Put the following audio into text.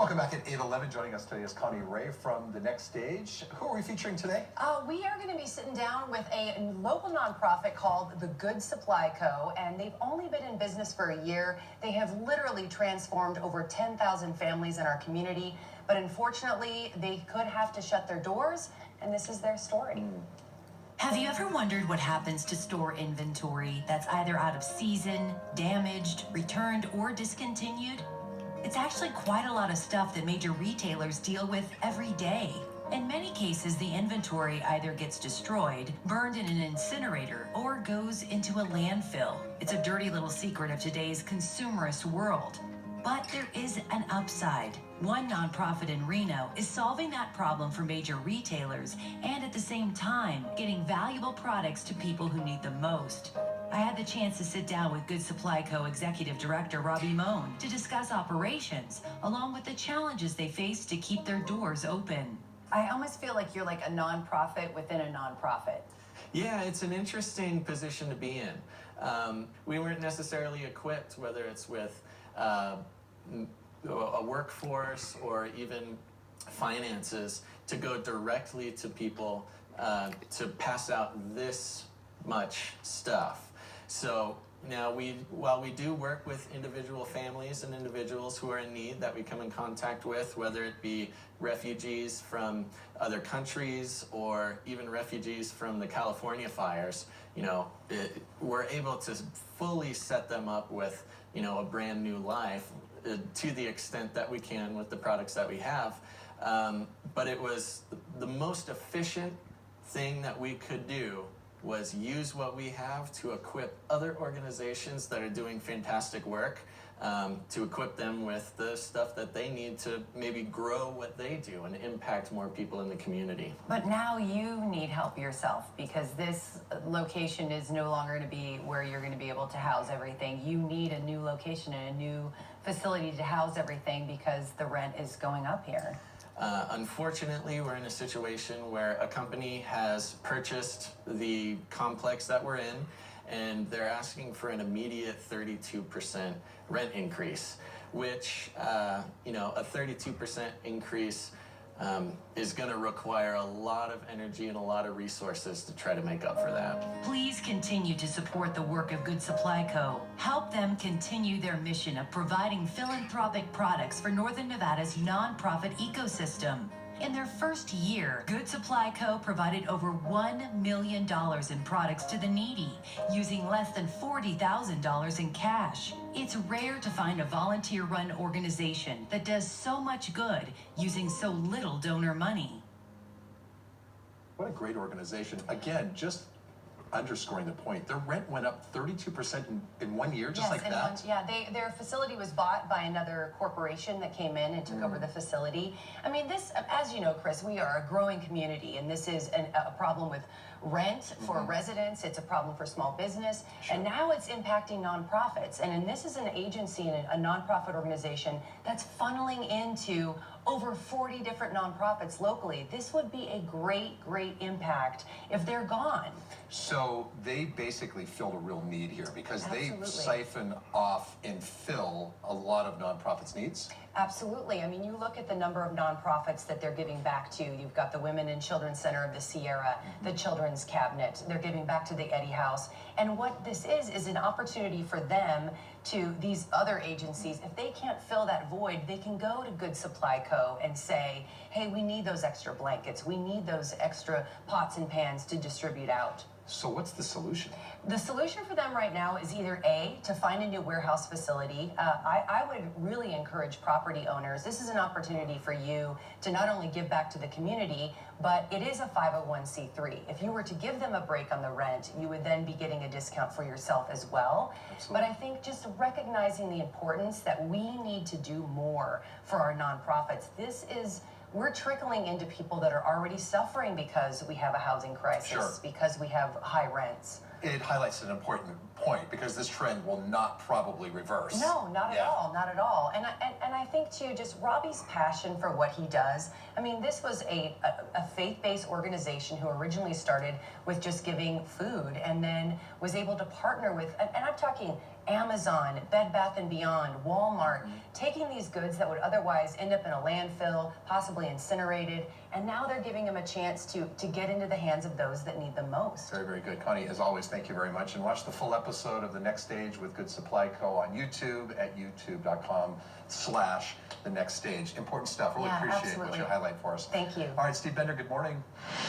Welcome back at 8:11. Joining us today is Connie Ray from The Next Stage. Who are we featuring today? We are going to be sitting down with a local nonprofit called the Good Supply Co. And they've only been in business for a year. They have literally transformed over 10,000 families in our community. But unfortunately, they could have to shut their doors. And this is their story. Have you ever wondered what happens to store inventory that's either out of season, damaged, returned, or discontinued? It's actually quite a lot of stuff that major retailers deal with every day. In many cases, the inventory either gets destroyed, burned in an incinerator, or goes into a landfill. It's a dirty little secret of today's consumerist world. But there is an upside. One nonprofit in Reno is solving that problem for major retailers and at the same time getting valuable products to people who need them most. I had the chance to sit down with Good Supply Co. Executive Director Robbie Moan to discuss operations, along with the challenges they face to keep their doors open. I almost feel like you're like a nonprofit within a nonprofit. Yeah, it's an interesting position to be in. We weren't necessarily equipped, whether it's with a workforce or even finances, to go directly to people to pass out this much stuff. So now while we do work with individual families and individuals who are in need that we come in contact with, whether it be refugees from other countries or even refugees from the California fires, we're able to fully set them up with, a brand new life to the extent that we can with the products that we have. But it was the most efficient thing that we could do was use what we have to equip other organizations that are doing fantastic work, to equip them with the stuff that they need to maybe grow what they do and impact more people in the community. But now you need help yourself, because this location is no longer going to be where you're going to be able to house everything. You need a new location and a new facility to house everything because the rent is going up here. Unfortunately, we're in a situation where a company has purchased the complex that we're in, and they're asking for an immediate 32% rent increase, which, a 32% increase is going to require a lot of energy and a lot of resources to try to make up for that. Please continue to support the work of Good Supply Co. Help them continue their mission of providing philanthropic products for Northern Nevada's nonprofit ecosystem. In their first year, Good Supply Co. provided over $1 million in products to the needy, using less than $40,000 in cash. It's rare to find a volunteer-run organization that does so much good using so little donor money. What a great organization. Again, just underscoring the point. Their rent went up 32% in 1 year, just like that? Their facility was bought by another corporation that came in and took over the facility. I mean, this, as you know, Chris, we are a growing community, and this is a problem with rent for residents. It's a problem for small business, and now it's impacting nonprofits. And this is an agency and a nonprofit organization that's funneling into over 40 different nonprofits locally. This would be a great, great impact if they're gone. So they basically filled a real need here, because they siphon off and fill a lot of nonprofits' needs. Absolutely. I mean, you look at the number of nonprofits that they're giving back to. You've got the Women and Children's Center of the Sierra, the Children's Cabinet. They're giving back to the Eddie House. And what this is an opportunity for them to, these other agencies, if they can't fill that void, they can go to Good Supply Co. and say, hey, we need those extra blankets. We need those extra pots and pans to distribute out. So what's the solution? The solution for them right now is either A, to find a new warehouse facility. I would really encourage property owners. This is an opportunity for you to not only give back to the community, but it is a 501c3. If you were to give them a break on the rent, you would then be getting a discount for yourself as well. Absolutely. But I think just recognizing the importance that we need to do more for our nonprofits. We're trickling into people that are already suffering because we have a housing crisis, because we have high rents. It highlights an important point, because this trend will not probably reverse. No, not at all, not at all. And I think, too, just Robbie's passion for what he does. I mean, this was a faith-based organization who originally started with just giving food, and then was able to partner with, and I'm talking Amazon, Bed Bath & Beyond, Walmart, taking these goods that would otherwise end up in a landfill, possibly incinerated, and now they're giving them a chance to get into the hands of those that need them most. Very, very good. Connie, as always, thank you very much. And watch the full episode of The Next Stage with Good Supply Co. on YouTube at youtube.com/The Next Stage. Important stuff. Really Yeah, appreciate absolutely. what you highlight for us. Thank you. All right, Steve Bender, good morning.